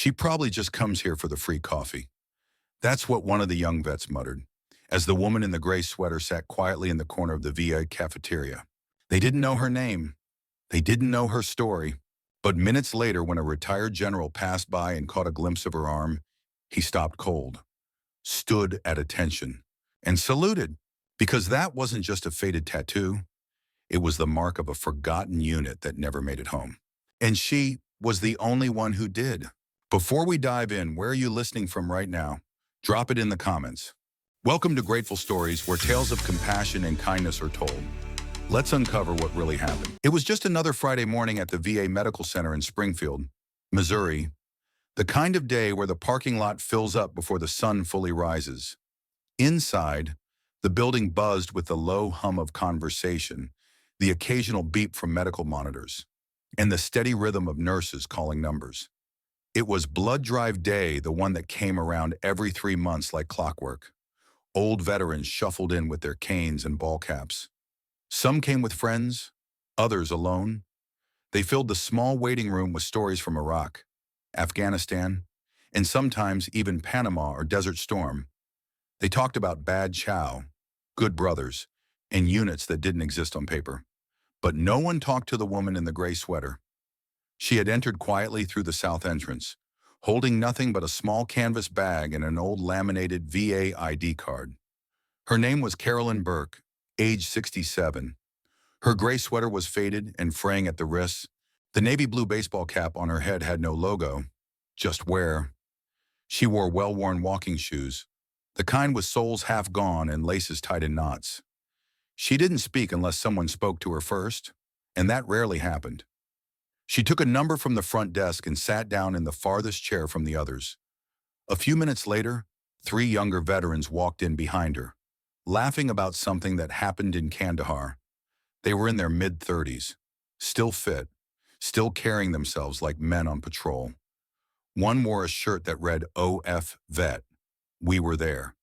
She probably just comes here for the free coffee. That's what one of the young vets muttered, as the woman in the gray sweater sat quietly in the corner of the VA cafeteria. They didn't know her name. They didn't know her story. But minutes later, when a retired general passed by and caught a glimpse of her arm, he stopped cold, stood at attention, and saluted. Because that wasn't just a faded tattoo, it was the mark of a forgotten unit that never made it home. And she was the only one who did. Before we dive in, where are you listening from right now? Drop it in the comments. Welcome to Grateful Stories, where tales of compassion and kindness are told. Let's uncover what really happened. It was just another Friday morning at the VA Medical Center in Springfield, Missouri, the kind of day where the parking lot fills up before the sun fully rises. Inside, the building buzzed with the low hum of conversation, the occasional beep from medical monitors, and the steady rhythm of nurses calling numbers. It was blood drive day, the one that came around every 3 months like clockwork. Old veterans shuffled in with their canes and ball caps. Some came with friends, others alone. They filled the small waiting room with stories from Iraq, Afghanistan, and sometimes even Panama or Desert Storm. They talked about bad chow, good brothers, and units that didn't exist on paper. But no one talked to the woman in the gray sweater. She had entered quietly through the south entrance, holding nothing but a small canvas bag and an old laminated VA ID card. Her name was Carolyn Burke, age 67. Her gray sweater was faded and fraying at the wrists. The navy blue baseball cap on her head had no logo, just wear. She wore well-worn walking shoes, the kind with soles half gone and laces tied in knots. She didn't speak unless someone spoke to her first, and that rarely happened. She took a number from the front desk and sat down in the farthest chair from the others. A few minutes later, 3 younger veterans walked in behind her, laughing about something that happened in Kandahar. They were in their mid-30s, still fit, still carrying themselves like men on patrol. One wore a shirt that read OF Vet, we were there.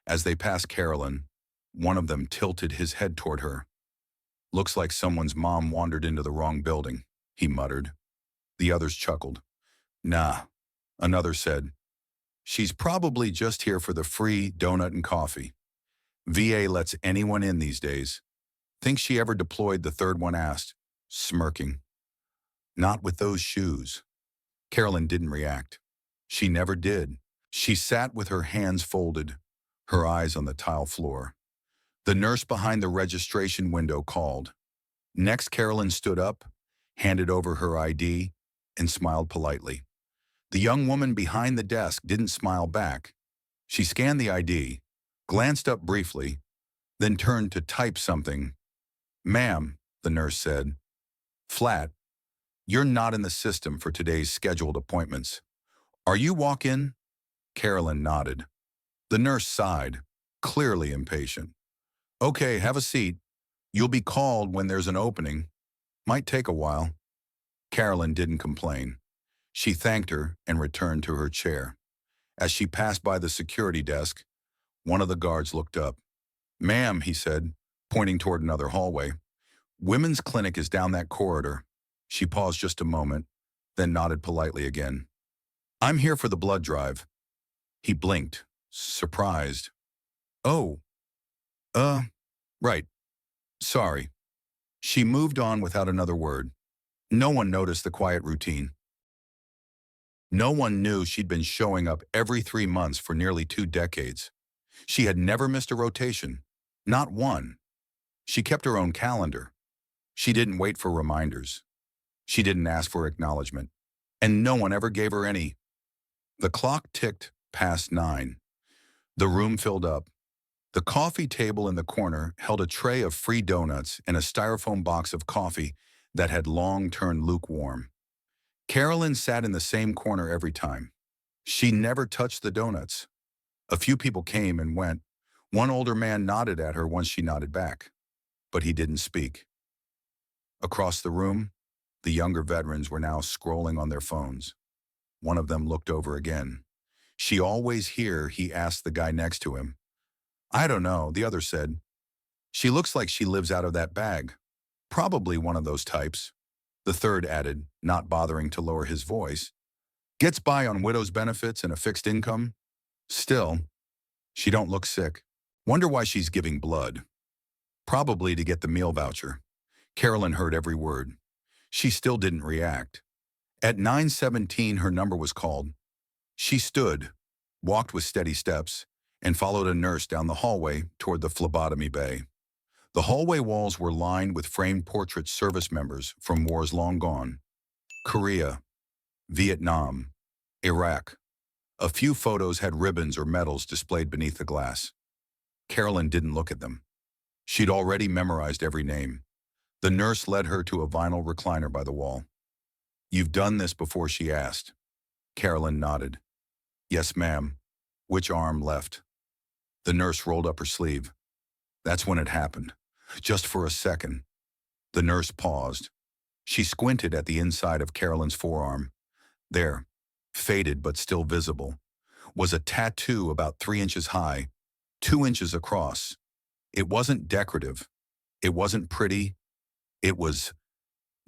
As they passed Carolyn, one of them tilted his head toward her. Looks like someone's mom wandered into the wrong building, he muttered. The others chuckled. Nah, another said. She's probably just here for the free donut and coffee. VA lets anyone in these days. Think she ever deployed, the third one asked, smirking. Not with those shoes. Carolyn didn't react. She never did. She sat with her hands folded, her eyes on the tile floor. The nurse behind the registration window called. Next, Carolyn stood up, handed over her ID, and smiled politely. The young woman behind the desk didn't smile back. She scanned the ID, glanced up briefly, then turned to type something. Ma'am, the nurse said. Flat, you're not in the system for today's scheduled appointments. Are you walk-in? Carolyn nodded. The nurse sighed, clearly impatient. Okay, have a seat. You'll be called when there's an opening. Might take a while. Carolyn didn't complain. She thanked her and returned to her chair. As she passed by the security desk, one of the guards looked up. Ma'am, he said, pointing toward another hallway. Women's clinic is down that corridor. She paused just a moment, then nodded politely again. I'm here for the blood drive. He blinked, surprised. Oh, right. Sorry. She moved on without another word. No one noticed the quiet routine. No one knew she'd been showing up every 3 months for nearly 2 decades. She had never missed a rotation. Not one. She kept her own calendar. She didn't wait for reminders. She didn't ask for acknowledgement. And no one ever gave her any. The clock ticked past 9. The room filled up. The coffee table in the corner held a tray of free donuts and a styrofoam box of coffee that had long turned lukewarm. Carolyn sat in the same corner every time. She never touched the donuts. A few people came and went. One older man nodded at her once she nodded back, but he didn't speak. Across the room, the younger veterans were now scrolling on their phones. One of them looked over again. She always here, he asked the guy next to him. I don't know, the other said. She looks like she lives out of that bag. Probably one of those types. The third added, not bothering to lower his voice. Gets by on widow's benefits and a fixed income. Still, she don't look sick. Wonder why she's giving blood. Probably to get the meal voucher. Carolyn heard every word. She still didn't react. At 9:17, her number was called. She stood, walked with steady steps, and followed a nurse down the hallway toward the phlebotomy bay. The hallway walls were lined with framed portrait service members from wars long gone. Korea, Vietnam, Iraq. A few photos had ribbons or medals displayed beneath the glass. Carolyn didn't look at them. She'd already memorized every name. The nurse led her to a vinyl recliner by the wall. "You've done this before?" she asked. Carolyn nodded. "Yes, ma'am." "Which arm left?" The nurse rolled up her sleeve. That's when it happened. Just for a second. The nurse paused. She squinted at the inside of Carolyn's forearm. There, faded but still visible, was a tattoo about 3 inches high, 2 inches across. It wasn't decorative. It wasn't pretty. It was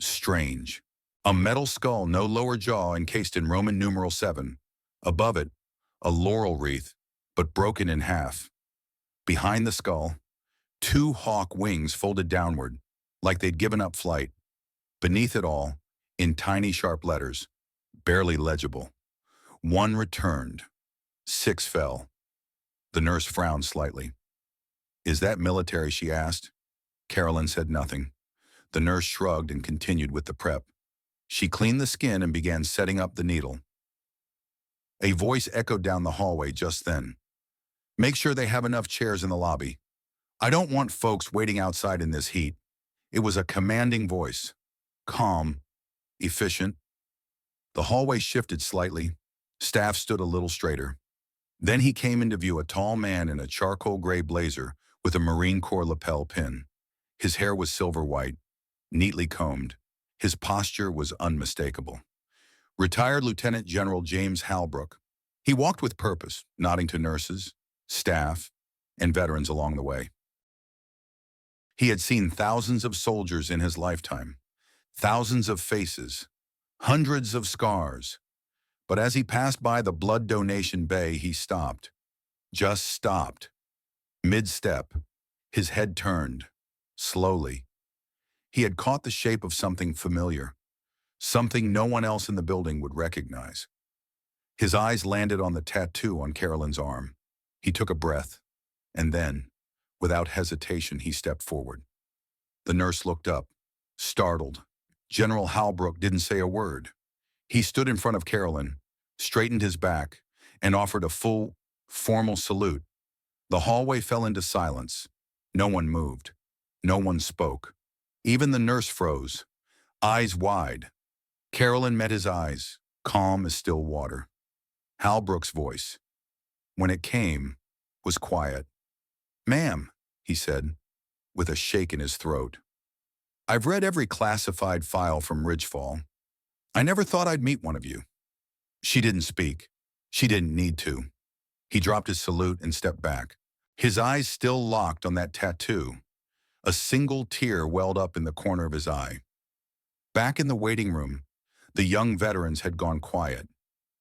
strange. A metal skull, no lower jaw, encased in Roman numeral 7. Above it, a laurel wreath, but broken in half. Behind the skull, 2 hawk wings folded downward, like they'd given up flight. Beneath it all, in tiny sharp letters, barely legible, 1 returned, 6 fell. The nurse frowned slightly. "Is that military?" she asked. Carolyn said nothing. The nurse shrugged and continued with the prep. She cleaned the skin and began setting up the needle. A voice echoed down the hallway just then. "Make sure they have enough chairs in the lobby. I don't want folks waiting outside in this heat." It was a commanding voice. Calm, efficient. The hallway shifted slightly. Staff stood a little straighter. Then he came into view, a tall man in a charcoal gray blazer with a Marine Corps lapel pin. His hair was silver white, neatly combed. His posture was unmistakable. Retired Lieutenant General James Halbrook. He walked with purpose, nodding to nurses, staff, and veterans along the way. He had seen thousands of soldiers in his lifetime, thousands of faces, hundreds of scars. But as he passed by the blood donation bay, he stopped. Just stopped. Mid-step, his head turned, slowly. He had caught the shape of something familiar, something no one else in the building would recognize. His eyes landed on the tattoo on Carolyn's arm. He took a breath, and then, without hesitation, he stepped forward. The nurse looked up, startled. General Halbrook didn't say a word. He stood in front of Carolyn, straightened his back, and offered a full, formal salute. The hallway fell into silence. No one moved. No one spoke. Even the nurse froze, eyes wide. Carolyn met his eyes, calm as still water. Halbrook's voice, when it came, was quiet. "Ma'am," he said, with a shake in his throat. "I've read every classified file from Ridgefall. I never thought I'd meet one of you." She didn't speak. She didn't need to. He dropped his salute and stepped back, his eyes still locked on that tattoo. A single tear welled up in the corner of his eye. Back in the waiting room, the young veterans had gone quiet.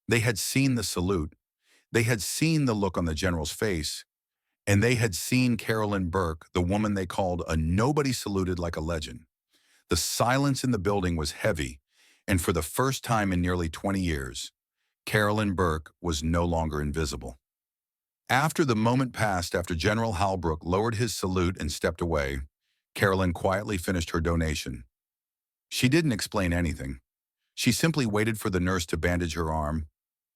They had seen the salute. They had seen the look on the general's face. And they had seen Carolyn Burke, the woman they called a nobody saluted like a legend. The silence in the building was heavy, and for the first time in nearly 20 years, Carolyn Burke was no longer invisible. After the moment passed, after General Halbrook lowered his salute and stepped away, Carolyn quietly finished her donation. She didn't explain anything. She simply waited for the nurse to bandage her arm,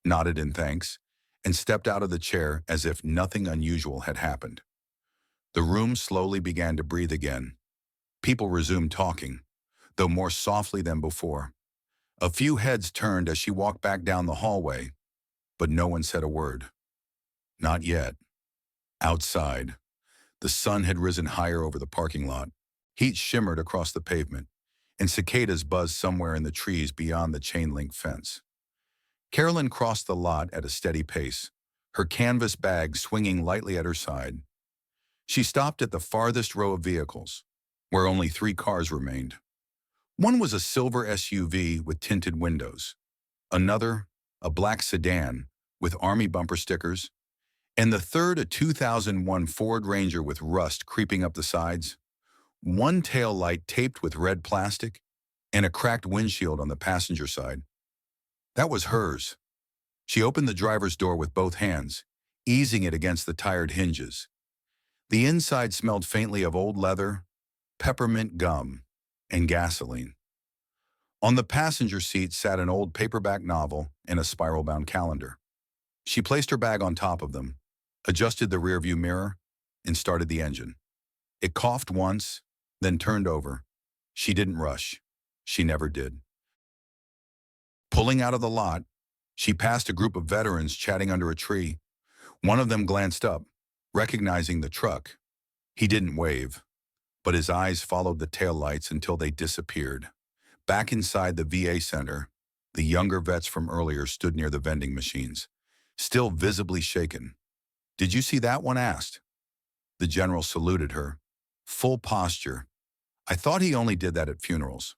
nodded in thanks, and stepped out of the chair as if nothing unusual had happened. The room slowly began to breathe again. People resumed talking, though more softly than before. A few heads turned as she walked back down the hallway, but no one said a word. Not yet. Outside, the sun had risen higher over the parking lot. Heat shimmered across the pavement, and cicadas buzzed somewhere in the trees beyond the chain-link fence. Carolyn crossed the lot at a steady pace, her canvas bag swinging lightly at her side. She stopped at the farthest row of vehicles, where only 3 cars remained. One was a silver SUV with tinted windows. Another, a black sedan with Army bumper stickers, and the third a 2001 Ford Ranger with rust creeping up the sides, one tail light taped with red plastic, and a cracked windshield on the passenger side. That was hers. She opened the driver's door with both hands, easing it against the tired hinges. The inside smelled faintly of old leather, peppermint gum, and gasoline. On the passenger seat sat an old paperback novel and a spiral-bound calendar. She placed her bag on top of them, adjusted the rearview mirror, and started the engine. It coughed once, then turned over. She didn't rush. She never did. Pulling out of the lot, she passed a group of veterans chatting under a tree. One of them glanced up, recognizing the truck. He didn't wave, but his eyes followed the taillights until they disappeared. Back inside the VA center, the younger vets from earlier stood near the vending machines, still visibly shaken. "Did you see that one?" asked. The general saluted her. Full posture. "I thought he only did that at funerals."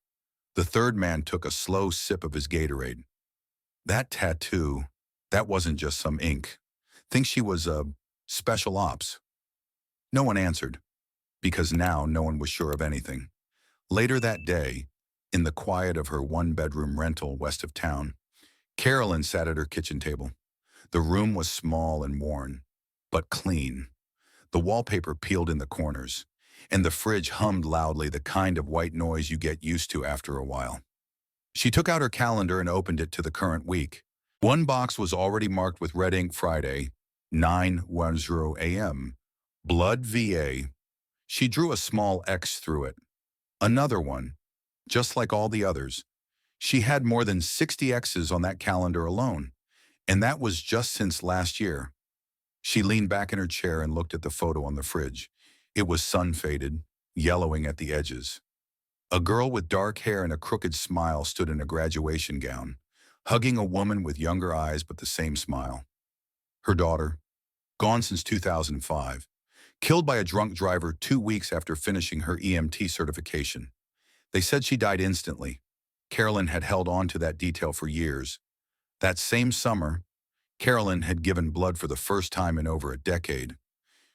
The third man took a slow sip of his Gatorade. "That tattoo, that wasn't just some ink. Think she was special ops?" No one answered, because now no one was sure of anything. Later that day, in the quiet of her one-bedroom rental west of town, Carolyn sat at her kitchen table. The room was small and worn, but clean. The wallpaper peeled in the corners, and the fridge hummed loudly, the kind of white noise you get used to after a while. She took out her calendar and opened it to the current week. One box was already marked with red ink: Friday, 9:10 a.m. Blood VA. She drew a small X through it. Another one, just like all the others. She had more than 60 X's on that calendar alone, and that was just since last year. She leaned back in her chair and looked at the photo on the fridge. It was sun-faded, yellowing at the edges. A girl with dark hair and a crooked smile stood in a graduation gown, hugging a woman with younger eyes but the same smile. Her daughter, gone since 2005, killed by a drunk driver 2 weeks after finishing her EMT certification. They said she died instantly. Carolyn had held on to that detail for years. That same summer, Carolyn had given blood for the first time in over a decade.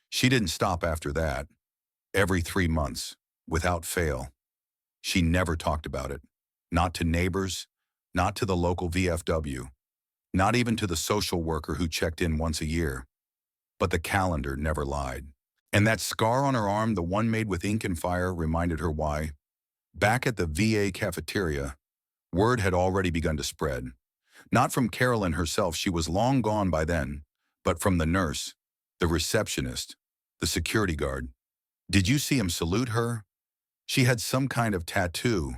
She didn't stop after that. Every 3 months, without fail. She never talked about it. Not to neighbors, not to the local VFW, not even to the social worker who checked in once a year. But the calendar never lied. And that scar on her arm, the one made with ink and fire, reminded her why. Back at the VA cafeteria, word had already begun to spread. Not from Carolyn herself, she was long gone by then, but from the nurse, the receptionist, the security guard. "Did you see him salute her? She had some kind of tattoo,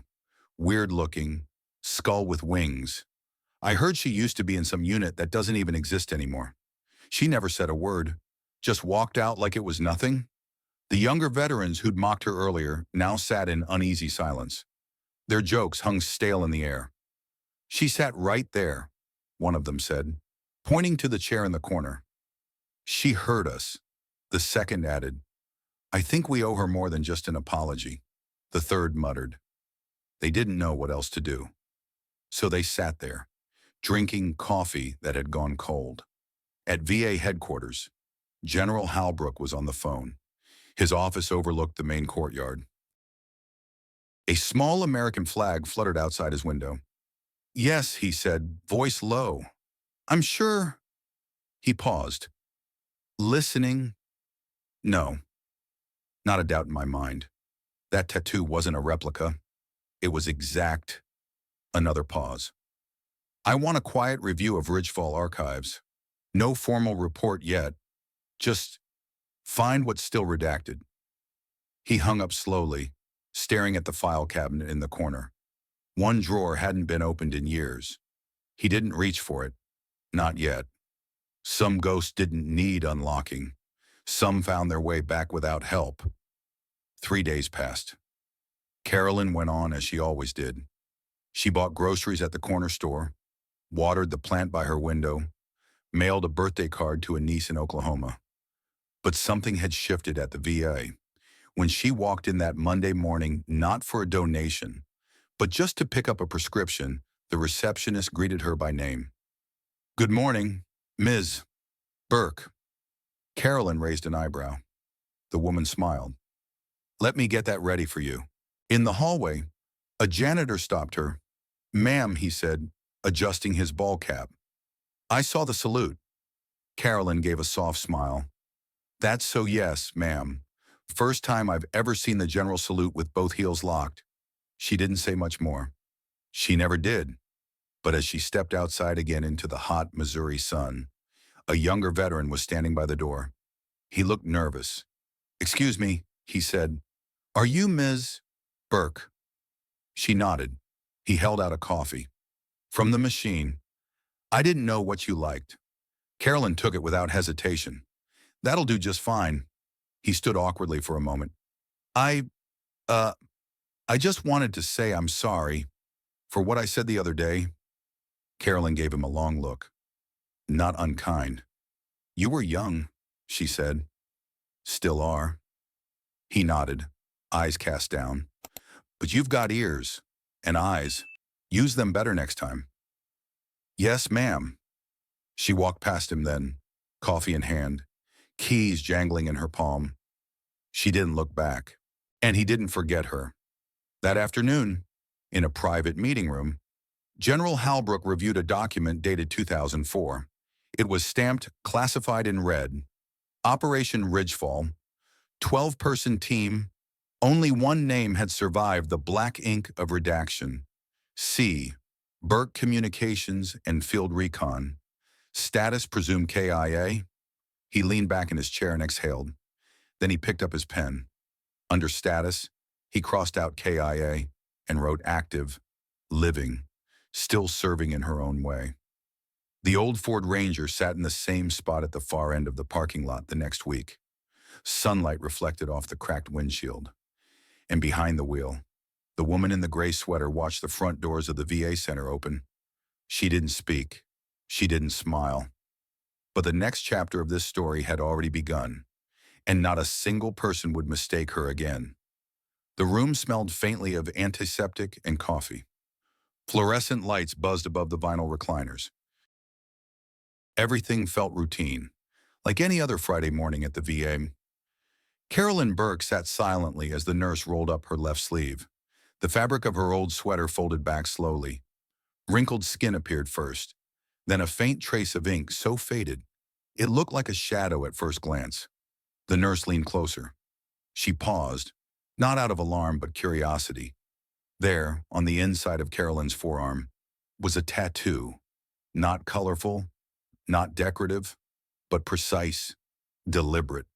weird looking, skull with wings. I heard she used to be in some unit that doesn't even exist anymore." She never said a word, just walked out like it was nothing. The younger veterans who'd mocked her earlier now sat in uneasy silence. Their jokes hung stale in the air. "She sat right there," one of them said, pointing to the chair in the corner. "She heard us," the second added. "I think we owe her more than just an apology," the third muttered. They didn't know what else to do. So they sat there, drinking coffee that had gone cold. At VA headquarters, General Halbrook was on the phone. His office overlooked the main courtyard. A small American flag fluttered outside his window. "Yes," he said, voice low. "I'm sure." He paused. "Listening? No. Not a doubt in my mind. That tattoo wasn't a replica. It was exact." Another pause. "I want a quiet review of Ridgefall archives. No formal report yet. Just find what's still redacted." He hung up slowly, staring at the file cabinet in the corner. One drawer hadn't been opened in years. He didn't reach for it. Not yet. Some ghosts didn't need unlocking. Some found their way back without help. 3 days passed. Carolyn went on as she always did. She bought groceries at the corner store, watered the plant by her window, mailed a birthday card to a niece in Oklahoma. But something had shifted at the VA. When she walked in that Monday morning, not for a donation, but just to pick up a prescription, the receptionist greeted her by name. Good morning, Ms. Burke. Carolyn raised an eyebrow. The woman smiled. Let me get that ready for you. In the hallway, a janitor stopped her. Ma'am, he said, adjusting his ball cap. I saw the salute. Carolyn gave a soft smile. That's so yes, ma'am. First time I've ever seen the general salute with both heels locked. She didn't say much more. She never did. But as she stepped outside again into the hot Missouri sun, a younger veteran was standing by the door. He looked nervous. Excuse me, he said. Are you Ms. Burke? She nodded. He held out a coffee. From the machine. I didn't know what you liked. Carolyn took it without hesitation. That'll do just fine. He stood awkwardly for a moment. I, uh, I just wanted to say I'm sorry for what I said the other day. Carolyn gave him a long look. Not unkind. You were young, she said. Still are. He nodded, eyes cast down. But you've got ears and eyes. Use them better next time. Yes, ma'am. She walked past him then, coffee in hand, keys jangling in her palm. She didn't look back, and he didn't forget her. That afternoon, in a private meeting room, General Halbrook reviewed a document dated 2004. It was stamped classified in red. Operation Ridgefall, 12-person team. Only one name had survived the black ink of redaction. C. Burke Communications and Field Recon. Status presumed KIA. He leaned back in his chair and exhaled. Then he picked up his pen. Under status, he crossed out KIA and wrote active, living, still serving in her own way. The old Ford Ranger sat in the same spot at the far end of the parking lot the next week. Sunlight reflected off the cracked windshield. And behind the wheel, the woman in the gray sweater watched the front doors of the VA center open. She didn't speak. She didn't smile. But the next chapter of this story had already begun, and not a single person would mistake her again. The room smelled faintly of antiseptic and coffee. Fluorescent lights buzzed above the vinyl recliners. Everything felt routine, like any other Friday morning at the VA. Carolyn Burke sat silently as the nurse rolled up her left sleeve. The fabric of her old sweater folded back slowly. Wrinkled skin appeared first, then a faint trace of ink so faded, it looked like a shadow at first glance. The nurse leaned closer. She paused, not out of alarm but curiosity. There, on the inside of Carolyn's forearm, was a tattoo. Not colorful, not decorative, but precise, deliberate.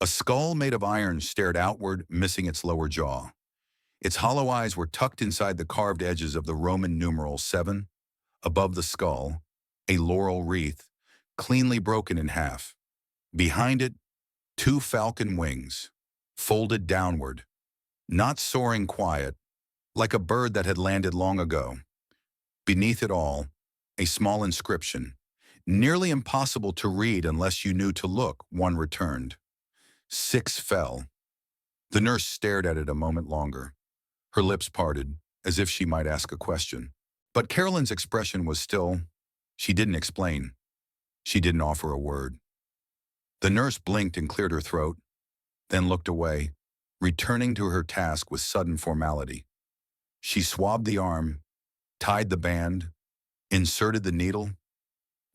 A skull made of iron stared outward, missing its lower jaw. Its hollow eyes were tucked inside the carved edges of the Roman numeral 7. Above the skull, a laurel wreath, cleanly broken in half. Behind it, 2 falcon wings, folded downward, not soaring quiet, like a bird that had landed long ago. Beneath it all, a small inscription, nearly impossible to read unless you knew to look, one returned. 6 fell. The nurse stared at it a moment longer. Her lips parted, as if she might ask a question. But Carolyn's expression was still. She didn't explain. She didn't offer a word. The nurse blinked and cleared her throat, then looked away, returning to her task with sudden formality. She swabbed the arm, tied the band, inserted the needle.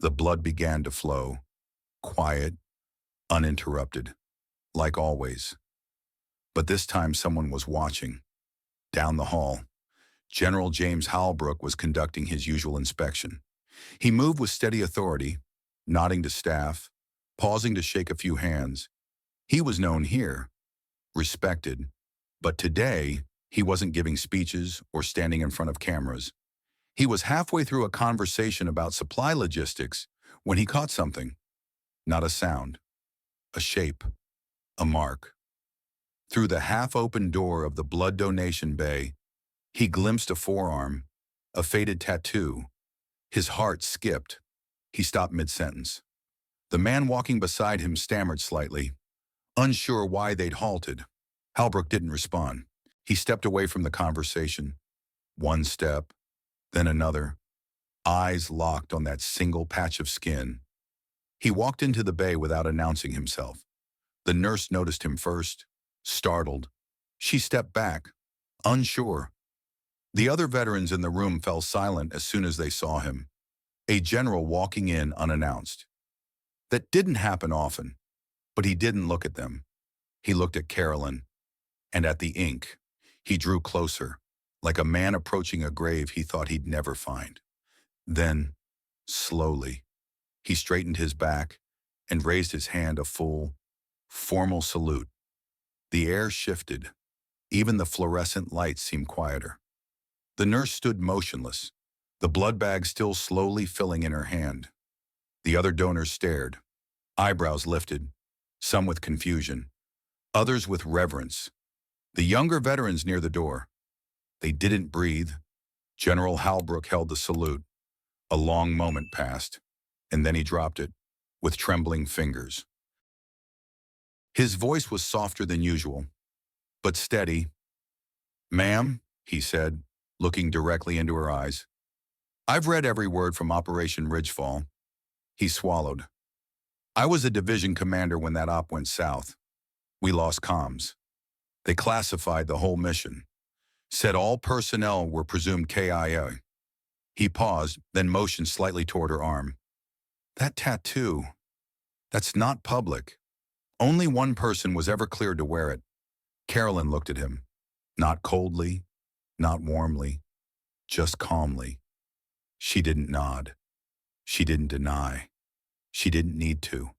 The blood began to flow, quiet, uninterrupted, like always. But this time someone was watching. Down the hall, General James Halbrook was conducting his usual inspection. He moved with steady authority, nodding to staff, pausing to shake a few hands. He was known here, respected, but today he wasn't giving speeches or standing in front of cameras. He was halfway through a conversation about supply logistics when he caught something. Not a sound, a shape, a mark. Through the half-open door of the blood donation bay, he glimpsed a forearm, a faded tattoo. His heart skipped. He stopped mid-sentence. The man walking beside him stammered slightly, unsure why they'd halted. Halbrook didn't respond. He stepped away from the conversation. One step, then another. eyes locked on that single patch of skin. He walked into the bay without announcing himself. The nurse noticed him first, startled. She stepped back, unsure. The other veterans in the room fell silent as soon as they saw him. A general walking in unannounced. That didn't happen often, but he didn't look at them. He looked at Carolyn, and at the ink. He drew closer, like a man approaching a grave he thought he'd never find. Then, slowly, he straightened his back and raised his hand a full, formal salute. The air shifted. Even the fluorescent lights seemed quieter. The nurse stood motionless, the blood bag still slowly filling in her hand. The other donors stared, eyebrows lifted, some with confusion, others with reverence. The younger veterans near the door. They didn't breathe. General Halbrook held the salute. A long moment passed, and then he dropped it, with trembling fingers. His voice was softer than usual, but steady. "Ma'am," he said, looking directly into her eyes. "I've read every word from Operation Ridgefall." He swallowed. "I was a division commander when that op went south. We lost comms. They classified the whole mission. Said all personnel were presumed KIA. He paused, then motioned slightly toward her arm. "That tattoo, that's not public. Only one person was ever cleared to wear it." Carolyn looked at him. Not coldly, not warmly, just calmly. She didn't nod. She didn't deny. She didn't need to.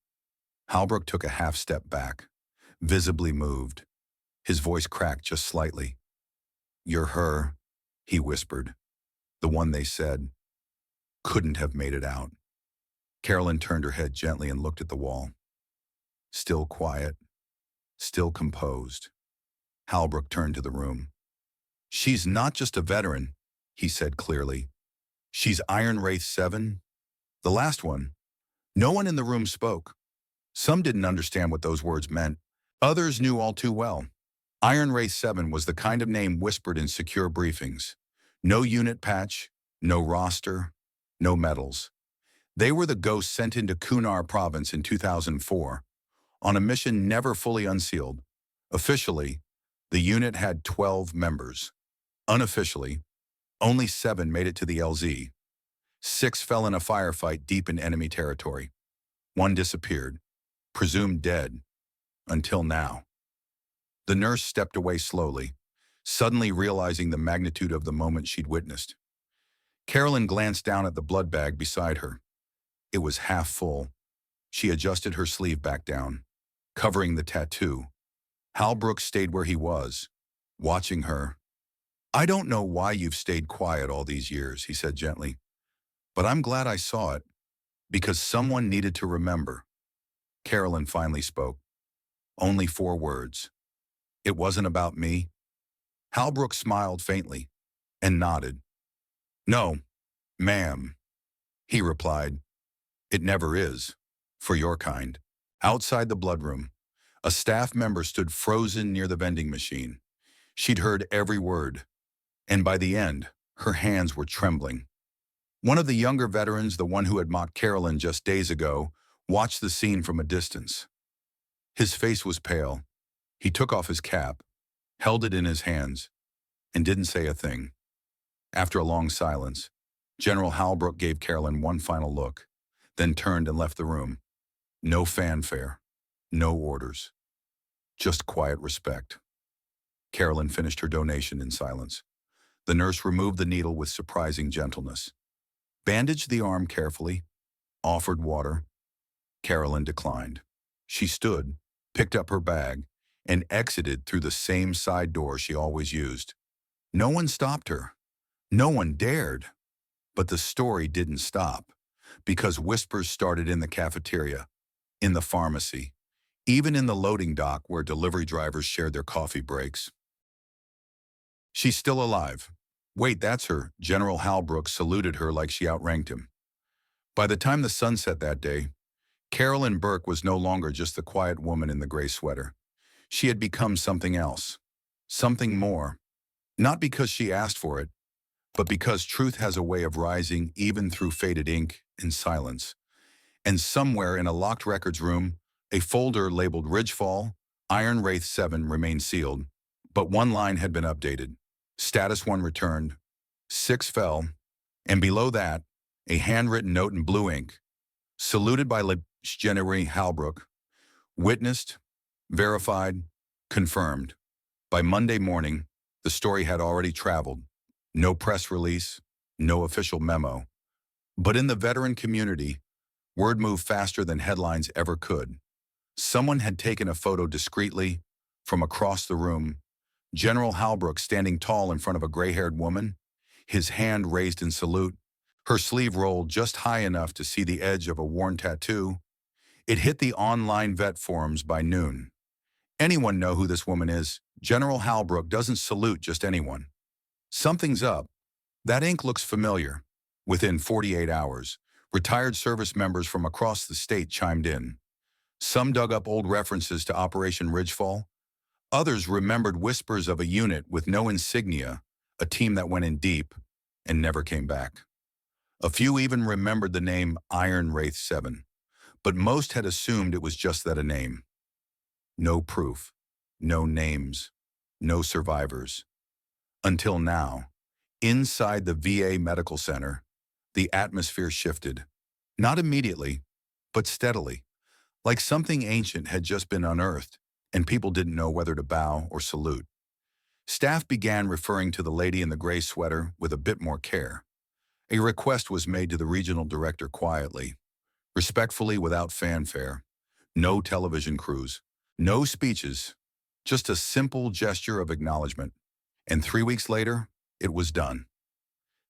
Halbrook took a half step back, visibly moved. His voice cracked just slightly. "You're her," he whispered. "The one they said couldn't have made it out." Carolyn turned her head gently and looked at the wall. Still quiet, still composed. Halbrook turned to the room. "She's not just a veteran," he said clearly. "She's Iron Wraith 7, the last one." No one in the room spoke. Some didn't understand what those words meant. Others knew all too well. Iron Wraith 7 was the kind of name whispered in secure briefings. No unit patch, no roster, no medals. They were the ghosts sent into Kunar province in 2004, on a mission never fully unsealed. Officially, the unit had 12 members. Unofficially, only 7 made it to the LZ. 6 fell in a firefight deep in enemy territory. 1 disappeared, presumed dead, until now. The nurse stepped away slowly, suddenly realizing the magnitude of the moment she'd witnessed. Carolyn glanced down at the blood bag beside her. It was half full. She adjusted her sleeve back down, covering the tattoo. Halbrook stayed where he was, watching her. "I don't know why you've stayed quiet all these years," he said gently, "but I'm glad I saw it, because someone needed to remember." Carolyn finally spoke. Only 4 words. "It wasn't about me." Halbrook smiled faintly and nodded. "No, ma'am," he replied. "It never is, for your kind." Outside the bloodroom, a staff member stood frozen near the vending machine. She'd heard every word, and by the end, her hands were trembling. One of the younger veterans, the one who had mocked Carolyn just days ago, watched the scene from a distance. His face was pale. He took off his cap, held it in his hands, and didn't say a thing. After a long silence, General Halbrook gave Carolyn one final look, then turned and left the room. No fanfare, no orders, just quiet respect. Carolyn finished her donation in silence. The nurse removed the needle with surprising gentleness, bandaged the arm carefully, offered water. Carolyn declined. She stood, picked up her bag, and exited through the same side door she always used. No one stopped her. No one dared. But the story didn't stop, because whispers started in the cafeteria, in the pharmacy, even in the loading dock where delivery drivers shared their coffee breaks. "She's still alive. Wait, that's her." General Halbrook saluted her like she outranked him. By the time the sun set that day, Carolyn Burke was no longer just the quiet woman in the gray sweater. She had become something else, something more. Not because she asked for it, but because truth has a way of rising even through faded ink and silence. And somewhere in a locked records room, a folder labeled Ridgefall, Iron Wraith 7 remained sealed, but one line had been updated. Status 1 returned, 6 fell, and below that, a handwritten note in blue ink, saluted by Legionary Halbrook, witnessed, verified, confirmed. By Monday morning, the story had already traveled. No press release, no official memo. But in the veteran community, word moved faster than headlines ever could. Someone had taken a photo discreetly from across the room. General Halbrook standing tall in front of a gray-haired woman, his hand raised in salute, her sleeve rolled just high enough to see the edge of a worn tattoo. It hit the online vet forums by noon. Anyone know who this woman is? General Halbrook doesn't salute just anyone. Something's up. That ink looks familiar. Within 48 hours, retired service members from across the state chimed in. Some dug up old references to Operation Ridgefall. Others remembered whispers of a unit with no insignia, a team that went in deep and never came back. A few even remembered the name Iron Wraith 7, but most had assumed it was just that, a name. No proof, no names, no survivors. Until now, inside the VA Medical Center, the atmosphere shifted. Not immediately, but steadily, like something ancient had just been unearthed, and people didn't know whether to bow or salute. Staff began referring to the lady in the gray sweater with a bit more care. A request was made to the regional director quietly, respectfully, without fanfare. No television crews, no speeches, just a simple gesture of acknowledgement. And 3 weeks later, it was done.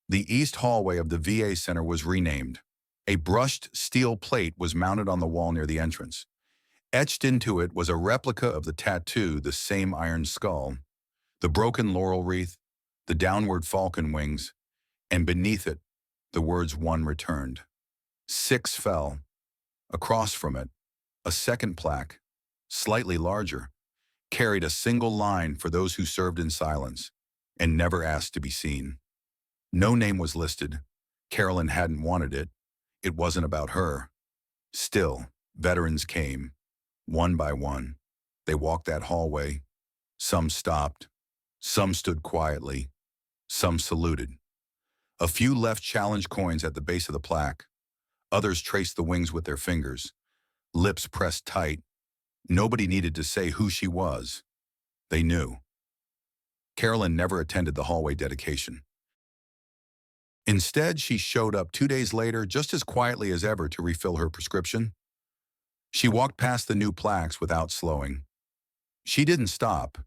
The east hallway of the VA Center was renamed. A brushed steel plate was mounted on the wall near the entrance. Etched into it was a replica of the tattoo, the same iron skull, the broken laurel wreath, the downward falcon wings, and beneath it, the words "1 returned." 6 fell. Across from it, a second plaque, slightly larger, carried a single line for those who served in silence and never asked to be seen. No name was listed. Carolyn hadn't wanted it. It wasn't about her. Still, veterans came, one by one. They walked that hallway. Some stopped. Some stood quietly. Some saluted. A few left challenge coins at the base of the plaque. Others traced the wings with their fingers, lips pressed tight. Nobody needed to say who she was. They knew. Carolyn never attended the hallway dedication. Instead, she showed up 2 days later just as quietly as ever to refill her prescription. She walked past the new plaques without slowing. She didn't stop.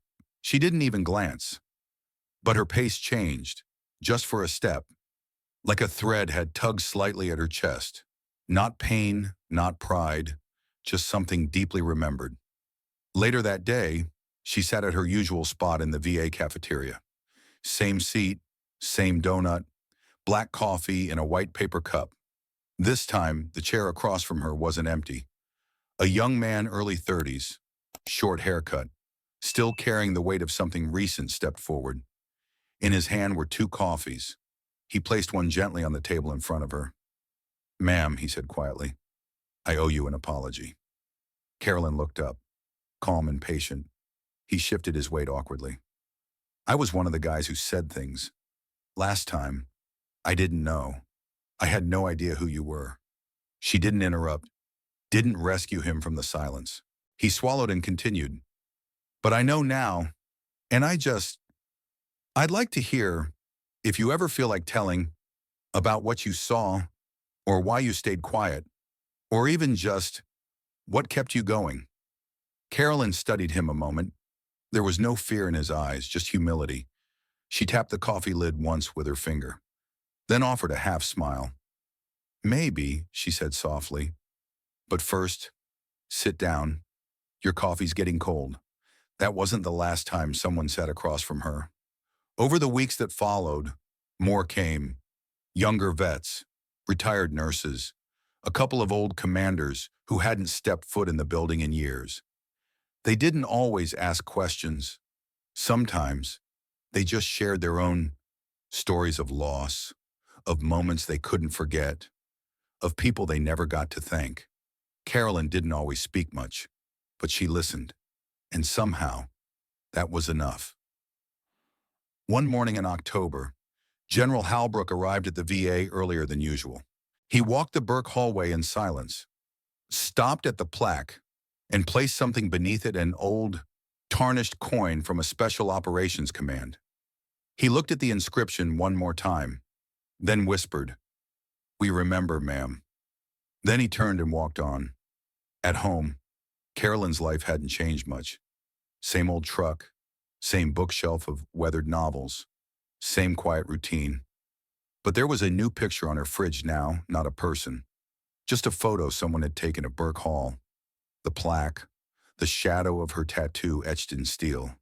She didn't even glance. But her pace changed, just for a step, like a thread had tugged slightly at her chest. Not pain, not pride, just something deeply remembered. Later that day, she sat at her usual spot in the VA cafeteria. Same seat, same donut, black coffee in a white paper cup. This time, the chair across from her wasn't empty. A young man, early 30s, short haircut, still carrying the weight of something recent, stepped forward. In his hand were 2 coffees. He placed one gently on the table in front of her. "Ma'am," he said quietly, "I owe you an apology." Carolyn looked up, calm and patient. He shifted his weight awkwardly. "I was one of the guys who said things. Last time, I didn't know. I had no idea who you were." She didn't interrupt, didn't rescue him from the silence. He swallowed and continued. "But I know now, and I'd like to hear, if you ever feel like telling, about what you saw, or why you stayed quiet, or even just what kept you going." Carolyn studied him a moment. There was no fear in his eyes, just humility. She tapped the coffee lid once with her finger, then offered a half smile. "Maybe," she said softly. "But first, sit down. Your coffee's getting cold." That wasn't the last time someone sat across from her. Over the weeks that followed, more came. Younger vets, retired nurses, a couple of old commanders who hadn't stepped foot in the building in years. They didn't always ask questions. Sometimes, they just shared their own Stories of loss, of moments they couldn't forget, of people they never got to thank. Carolyn didn't always speak much, but she listened, and somehow, that was enough. One morning in October, General Halbrook arrived at the VA earlier than usual. He walked the Burke hallway in silence, stopped at the plaque, and placed something beneath it, an old, tarnished coin from a Special Operations Command. He looked at the inscription one more time, then whispered, "We remember, ma'am." Then he turned and walked on. At home, Carolyn's life hadn't changed much. Same old truck, same bookshelf of weathered novels, same quiet routine. But there was a new picture on her fridge now, not a person. Just a photo someone had taken at Burke Hall. The plaque, the shadow of her tattoo etched in steel.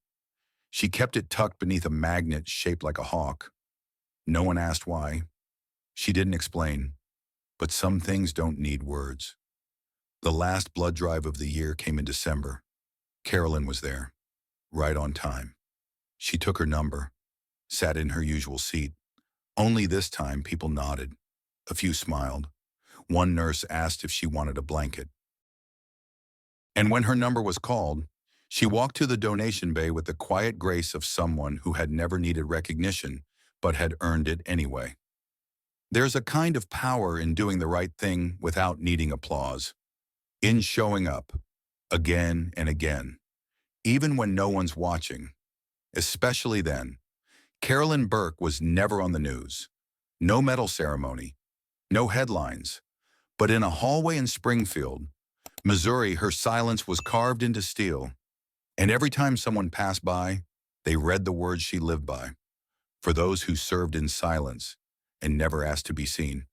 She kept it tucked beneath a magnet shaped like a hawk. No one asked why. She didn't explain. But some things don't need words. The last blood drive of the year came in December. Carolyn was there, right on time. She took her number, sat in her usual seat. Only this time people nodded. A few smiled. One nurse asked if she wanted a blanket. And when her number was called, she walked to the donation bay with the quiet grace of someone who had never needed recognition, but had earned it anyway. There's a kind of power in doing the right thing without needing applause. In showing up, again and again, even when no one's watching. Especially then. Carolyn Burke was never on the news. No medal ceremony. No headlines. But in a hallway in Springfield, Missouri, her silence was carved into steel. And every time someone passed by, they read the words she lived by. For those who served in silence and never asked to be seen.